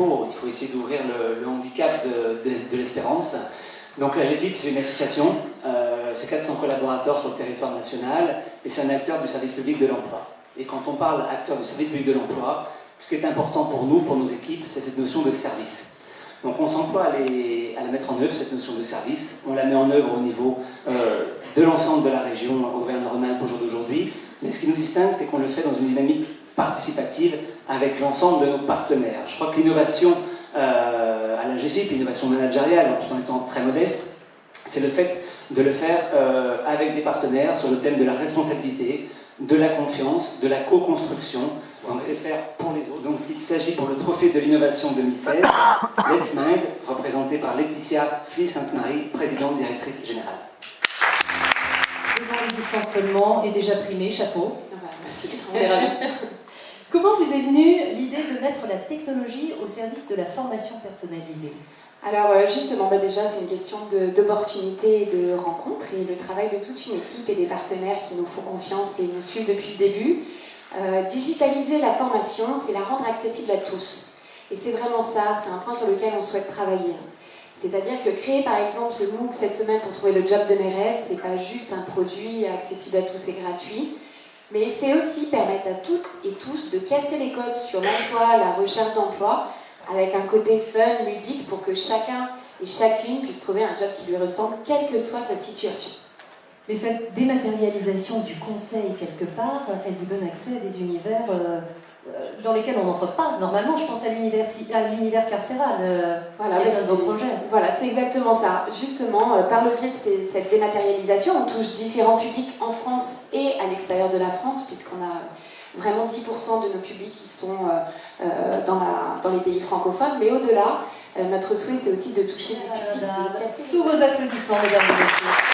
propos, il faut essayer d'ouvrir le handicap de l'espérance. Donc la GFIP, c'est une association, c'est 400 collaborateurs sur le territoire national, et c'est un acteur du service public de l'emploi. Et quand on parle acteur du service public de l'emploi, ce qui est important pour nous, pour nos équipes, c'est cette notion de service. Donc on s'emploie à la mettre en œuvre, cette notion de service. On la met en œuvre au niveau de l'ensemble de la région Auvergne-Rhône-Alpes au jour d'aujourd'hui. Mais ce qui nous distingue, c'est qu'on le fait dans une dynamique participative avec l'ensemble de nos partenaires. Je crois que l'innovation à la GFIP, l'innovation managériale, tout en étant très modeste, c'est le fait de le faire avec des partenaires sur le thème de la responsabilité, de la confiance, de la co-construction. Donc c'est faire pour les autres. Donc il s'agit pour le trophée de l'innovation 2016, Let's Mind, représenté par Laetitia Fly-Sainte-Marie, présidente directrice générale. 2 ans d'existence seulement et déjà primé, chapeau. Merci, on est ravis. Comment vous est venue l'idée de mettre la technologie au service de la formation personnalisée? Alors justement, déjà c'est une question d'opportunité et de rencontre, et le travail de toute une équipe et des partenaires qui nous font confiance et nous suivent depuis le début. Digitaliser la formation, c'est la rendre accessible à tous. Et c'est vraiment ça, c'est un point sur lequel on souhaite travailler. C'est-à-dire que créer par exemple ce MOOC cette semaine pour trouver le job de mes rêves, c'est pas juste un produit accessible à tous et gratuit, mais c'est aussi permettre à toutes et tous de casser les codes sur l'emploi, la recherche d'emploi, avec un côté fun, ludique, pour que chacun et chacune puisse trouver un job qui lui ressemble, quelle que soit sa situation. Mais cette dématérialisation du conseil, quelque part, elle vous donne accès à des univers dans lesquels on n'entre pas. Normalement, je pense à l'univers carcéral, voilà, qui est un de vos projets. Voilà, c'est exactement ça. Justement, par le biais de cette dématérialisation, on touche différents publics en France et à l'extérieur de la France, puisqu'on a vraiment 10% de nos publics qui sont dans les pays francophones. Mais au-delà, notre souhait, c'est aussi de toucher les publics, de casser. Sous vos applaudissements, mesdames et messieurs.